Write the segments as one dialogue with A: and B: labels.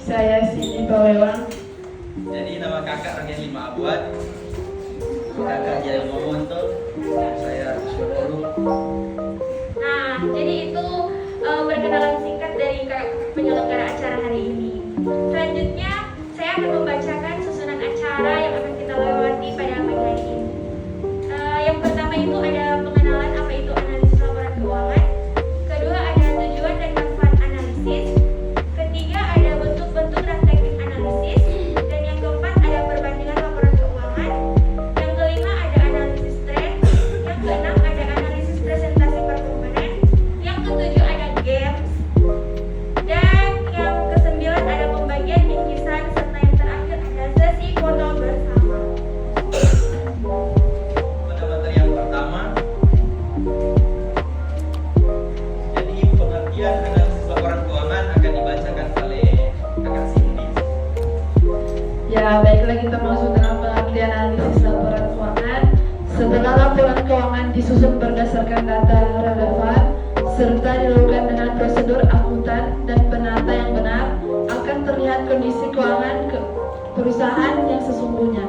A: Saya Siti Bawewang.
B: Jadi nama kakak Ragen Lima Abuat. Kakak Jaya Momonto. Saya Syukuru.
C: Nah, jadi itu perkenalan singkat dari penyelenggara acara hari ini. Selanjutnya, saya akan membacakan susunan acara yang akan kita lewati pada pagi hari ini. Yang pertama itu ada pengenalan apa itu analisis laporan keuangan. Kedua ada tujuan dan manfaat analisis. Ketiga ada bentuk-bentuk dan teknik analisis. Dan yang keempat ada perbandingan laporan keuangan. Yang kelima ada analisis tren. Yang keenam ada analisis presentasi per komponen. Yang ketujuh ada games. Dan yang kesembilan ada pembagian bingkisan. Serta yang terakhir ada sesi foto bersama.
B: Pada materi yang pertama, jadi pengertian analisis laporan keuangan akan dibacakan oleh kakak Cindy.
A: Ya, baiklah kita masuk dalam pengertian analisis laporan keuangan. Setelah laporan keuangan disusun berdasarkan data relevan serta dilakukan dengan prosedur akuntan dan penata yang benar, akan terlihat kondisi keuangan perusahaan yang sesungguhnya.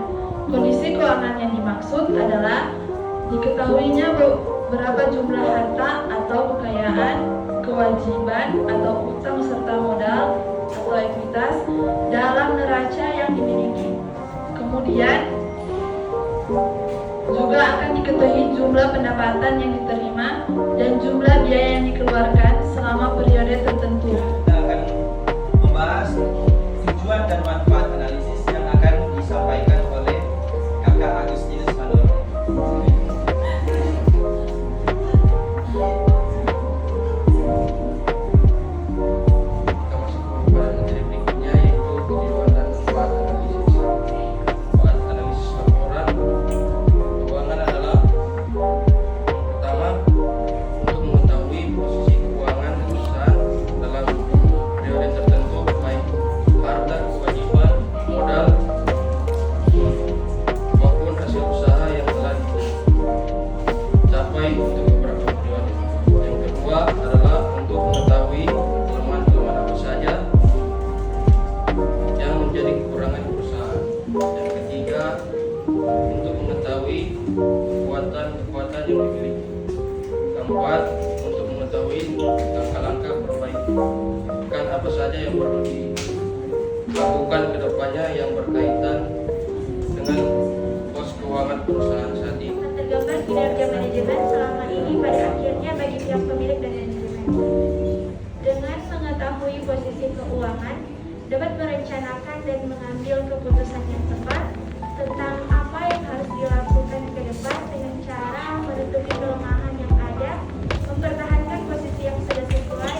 A: Kondisi keuangan yang dimaksud adalah diketahuinya berapa jumlah harta atau kekayaan, kewajiban atau utang serta modal atau ekuitas dalam neraca yang dimiliki. Kemudian juga akan diketahui jumlah pendapatan yang diterima dan jumlah biaya yang dikeluarkan selama periode tertentu.
B: Kita akan membahas tujuan dan manfaat analisis yang akan disampaikan oleh kakak Agustinus Manoro.
D: Kita masuk pada materi berikutnya, yaitu tujuan dan manfaat analisis. Manfaat analisis laporan keuangan adalah pertama, untuk mengetahui posisi keuangan perusahaan dalam periode tertentu, baik harta, kewajiban, modal maupun hasil usaha yang telah dicapai untuk beberapa periode. Yang kedua adalah untuk mengetahui kelemahan-kelemahan apa saja yang menjadi kekurangan perusahaan. Yang ketiga, untuk mengetahui kekuatan-kekuatan yang dimiliki. Keempat, untuk mengetahui langkah-langkah perbaikan apa saja yang perlu dilakukan ke depannya yang berkaitan dengan pos keuangan perusahaan saat ini.
C: Tergambar kinerja manajemen selama ini pada akhirnya bagi pihak pemilik dan manajemen. Dengan mengetahui posisi keuangan, dapat merencanakan dan mengambil keputusan yang tepat tentang apa yang harus dilakukan ke depan dengan cara menutupi kelemahan yang ada, mempertahankan posisi yang sudah sesuai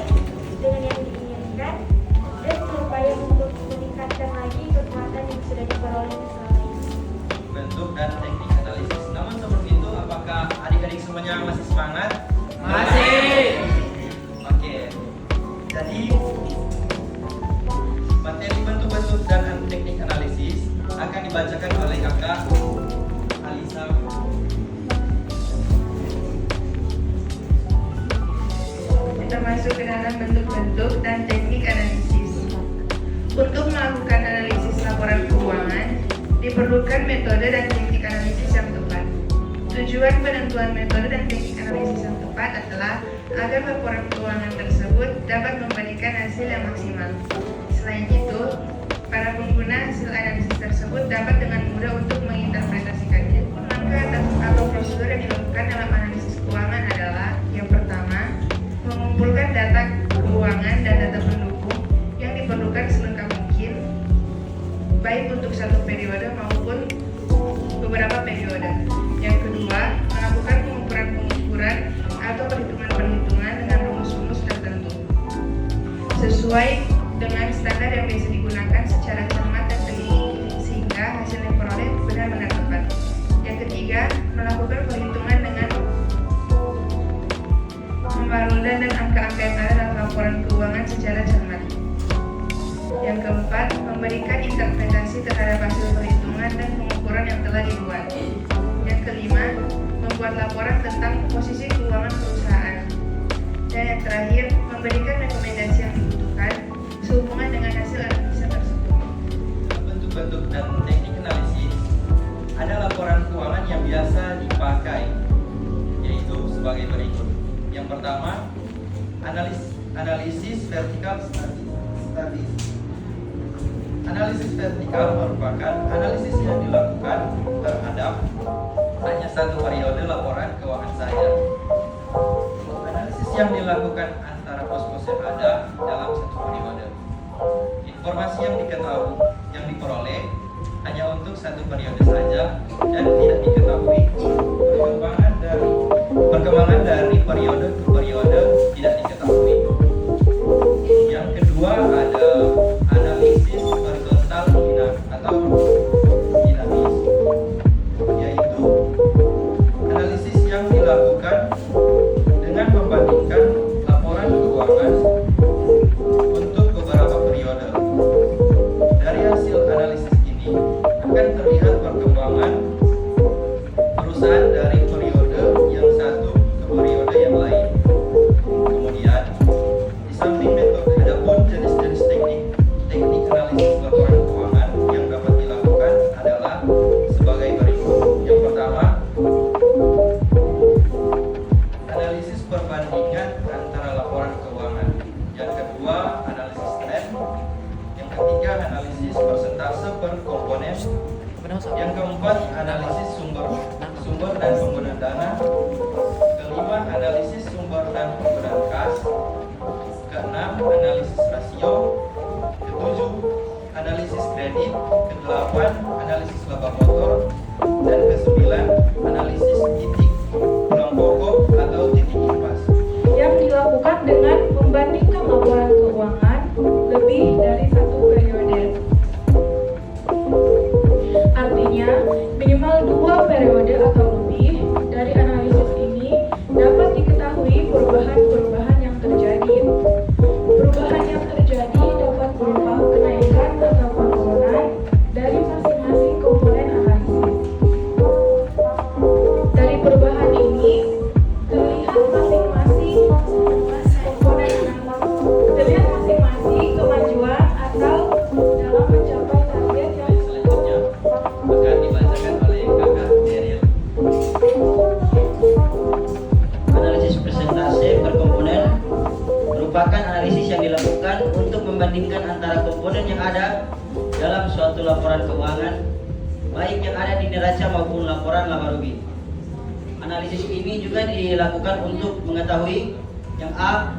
C: dengan yang diinginkan, dan berupaya untuk meningkatkan lagi kekuatan yang sudah diperoleh selama ini.
B: Bentuk dan teknik analisis. Namun sebelum itu, apakah adik-adik semuanya masih semangat?
E: Masih.
B: Oke. Jadi materi bentuk-bentuk dan teknik analisis akan dibacakan oleh kakak Alisa.
F: Kita masuk ke dalam bentuk-bentuk dan teknik analisis. Untuk melakukan analisis laporan keuangan, diperlukan metode dan teknik analisis yang tepat. Tujuan penentuan metode dan teknik analisis yang tepat adalah agar laporan keuangan tersebut dapat memberikan hasil yang maksimal. Selain itu, para pengguna hasil analisis tersebut dapat dengan mudah untuk menginterpretasikannya. Langkah atau prosedur yang dilakukan dalam analisis keuangan adalah: yang pertama, mengumpulkan data keuangan dan data pendukung yang diperlukan selengkap mungkin, baik untuk satu periode maupun beberapa periode. Yang kedua, melakukan pengukuran atau perhitungan-perhitungan dengan rumus-rumus tertentu sesuai dengan standar yang biasa digunakan secara cermat dan teliti sehingga hasil yang diperoleh benar-benar tepat. Yang ketiga, melakukan perhitungan dengan membarudan dan angka-angka yang ada dalam laporan keuangan secara cermat. membuat laporan tentang posisi keuangan perusahaan. Dan yang terakhir, memberikan rekomendasi yang dibutuhkan sehubungan dengan hasil analisa tersebut.
B: Bentuk-bentuk dan teknik analisis ada laporan keuangan yang biasa dipakai, yaitu sebagai berikut. Yang pertama, analisis vertikal statis. Analisis vertikal merupakan analisis yang dilakukan terhadap hanya satu periode laporan keuangan saja. Analisis yang dilakukan antara pos-pos yang ada dalam satu periode. Informasi yang diperoleh hanya untuk satu periode saja dan tidak diketahui perkembangan dari periode ke periode tidak diketahui. Yang kedua ada analisis horizontal atau dinamis, yaitu analisis yang dilakukan dengan membandingkan laporan keuangan untuk beberapa periode. Dari hasil analisis ini akan terlihat perkembangan perusahaan dari periode yang satu ke periode yang lain. Kemudian, di samping metode, ada pun jenis-jenis teknik analisis laporan keuangan yang dapat dilakukan adalah sebagai berikut. Yang pertama, analisis perbandingan antara laporan keuangan. Yang kedua, analisis tren. Yang ketiga, analisis persentase per komponen. Yang keempat, analisis sumber dan penggunaan dana. Kelima, analisis sumber dan penggunaan kas. Keenam, analisis rasio. Ketujuh, analisis kredit. Kedelapan, analisis laba kotor. Dan kesembilan, analisis titik pulang pokok atau titik impas.
A: Yang dilakukan dengan membandingkan laporan keuangan lebih dari satu periode. Artinya, minimal 2 periode atau lebih dari analisis ini dapat diketahui perubahan-perubahan yang terjadi. Perubahan yang terjadi dapat berupa kenaikan atau penurunan dari masing-masing komponen analisis. Dari perubahan ini, terlihat masing-masing kemajuan atau dalam mencapai target yang
B: Selanjutnya akan dibacakan oleh Kakak Daryl.
G: Analisis persentase per komponen merupakan analisis yang dilakukan untuk membandingkan antara komponen yang ada dalam suatu laporan keuangan, baik yang ada di neraca maupun laporan laba rugi. Analisis ini juga dilakukan untuk mengetahui yang A,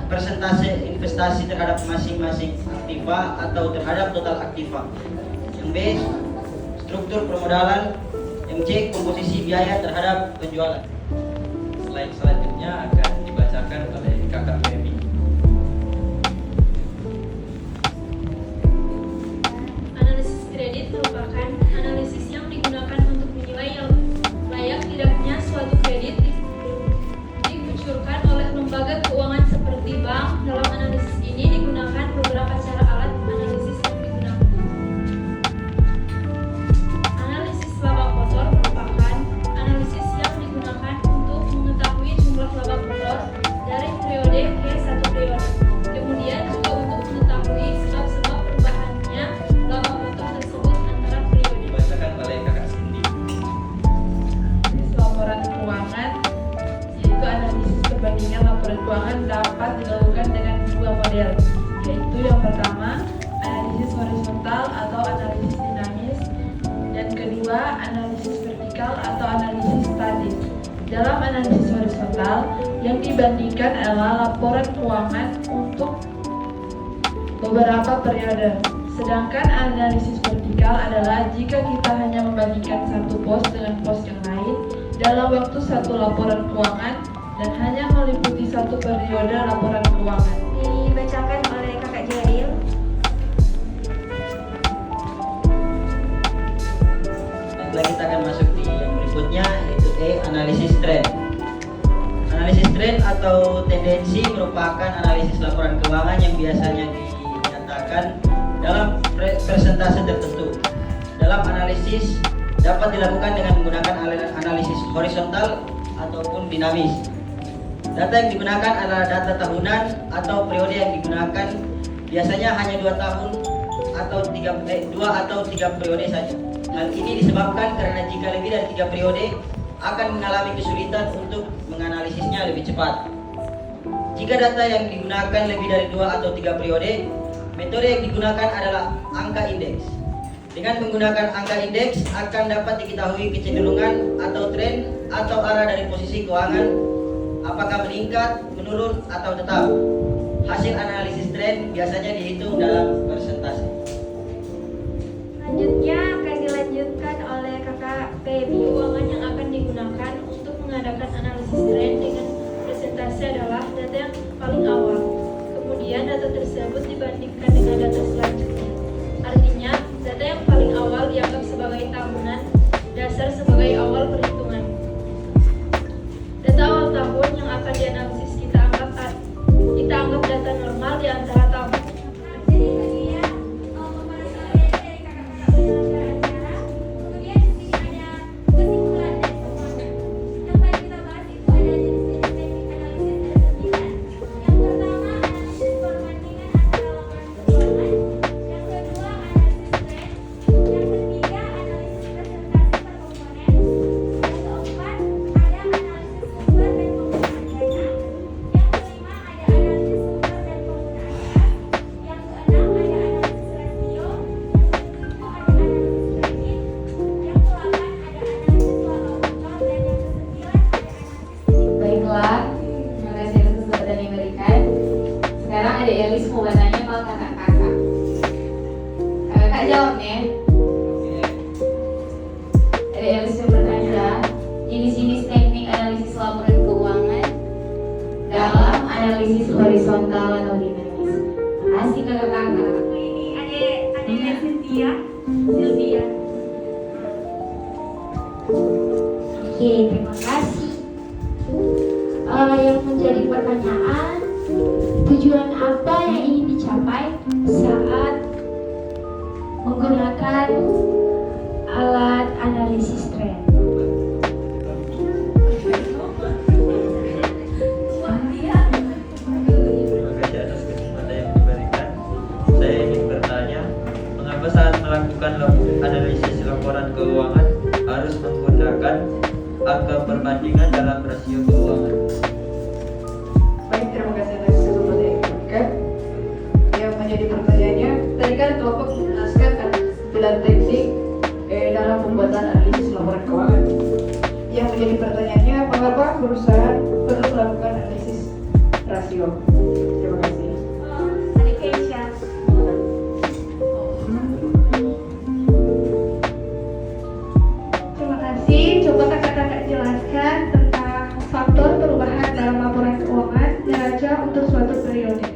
G: persentase investasi terhadap masing-masing aktiva atau terhadap total aktiva. Yang B, struktur permodalan. Yang C, komposisi biaya terhadap penjualan.
B: Slide selanjutnya akan dibacakan oleh Kakak Feby.
C: Analisis kredit merupakan analisis yang digunakan untuk menilai layak tidaknya suatu kredit dikucurkan oleh lembaga keuangan seperti bank. Dalam analisis ini digunakan beberapa cara alat analisis yang digunakan. Analisis laba kotor merupakan analisis yang digunakan untuk mengetahui jumlah laba kotor dari periode ke satu periode. Kemudian juga untuk mengetahui sebab-sebab perubahannya laba kotor tersebut antara periode.
B: Dibacakan oleh Kakak Cindy.
A: analisis laporan keuangan, yaitu analisis perbandingan laporan keuangan dapat dilakukan dengan 2 model, yaitu yang pertama analisis horizontal atau analisis dinamis, dan kedua analisis vertikal atau analisis statis. Dalam analisis horizontal, yang dibandingkan adalah laporan keuangan untuk beberapa periode. Sedangkan analisis vertikal adalah jika kita hanya membandingkan satu pos dengan pos yang lain dalam waktu satu laporan keuangan dan hanya meliputi satu periode laporan keuangan.
C: Dibacakan oleh Kakak Jaril.
G: Baiklah, kita akan masuk di yang berikutnya, yaitu E, analisis tren. Analisis tren atau tendensi merupakan analisis laporan keuangan yang biasanya dinyatakan dalam persentase tertentu. Dalam analisis dapat dilakukan dengan menggunakan analisis horizontal ataupun dinamis. Data yang digunakan adalah data tahunan atau periode yang digunakan biasanya hanya 2 tahun atau 3 periode saja. Hal ini disebabkan karena jika lebih dari 3 periode akan mengalami kesulitan untuk menganalisisnya lebih cepat. Jika data yang digunakan lebih dari 2 atau 3 periode, metode yang digunakan adalah angka indeks. Dengan menggunakan angka indeks akan dapat diketahui kecenderungan atau tren atau arah dari posisi keuangan, apakah meningkat, menurun, atau tetap. Hasil analisis tren biasanya dihitung dalam persentase.
C: Selanjutnya akan dilanjutkan oleh kakak PMI keuangan yang akan digunakan untuk mengadakan analisis tren dengan presentase adalah data yang paling awal. Kemudian data tersebut dibandingkan dengan data selanjutnya. Artinya, data yang paling awal dianggap sebagai tahunan, dasar sebagai awal perhitungan. Data awal tahun yang akan dianalisis kita anggap data normal di antara tahun. Jadi tadi ya, pembahasan dari kakak-kakak penyelenggara acara. Kemudian di sini ada kesimpulan dan keuangan. Yang tadi kita bahas itu ada jenis-jenis teknik analisis ada 9. Yang pertama analisis perbandingan antara laporan keuangan. Yang kedua analisis tren. Yang ketiga analisis presentasi per komponen. Yang keempat ada analisis sumber dan penggunaan dana. Yang kelima ada analisis sumber dan penggunaan gas. Yang keenam ada analisis rasio. Yang ketujuh ada analisis kredit. Yang ke-8 ada analisis laba uang dan yang ke-9 ada analisis.
A: Baiklah, terima kasih atas kesempatan yang diberikan. Sekarang ada Elis mau bertanya sama kakak-kakak. Kakak jawab nih. Ada Elis yang bertanya, jenis-jenis teknik analisis laporan keuangan dalam analisis horizontal atau dinamis. Makasih kakak-kakak.
C: Ini ada Sylvia.
H: Oke, terima kasih. Yang menjadi pertanyaan, tujuan apa yang ingin dicapai saat menggunakan alat analisis tren?
I: Terima kasih atas kesempatan yang diberikan. Saya ingin bertanya, mengapa saat melakukan analisis laporan keuangan harus menggunakan angka perbandingan dalam rasio keuangan?
A: Baik, terima kasih atas kesempatan yang diberikan. Yang menjadi pertanyaannya, tadi kan kelompok menjelaskan kan 9 teknik dalam pembuatan analisis laporan keuangan. Yang menjadi pertanyaannya, mengapa perusahaan perlu melakukan analisis rasio? Terima kasih.
C: Ada Keisha.
H: Terima kasih. Coba kakak-kakak jelaskan tentang faktor perubahan dalam laporan keuangan neraca untuk suatu periode.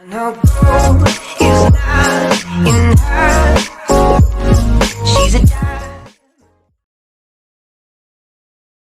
J: Now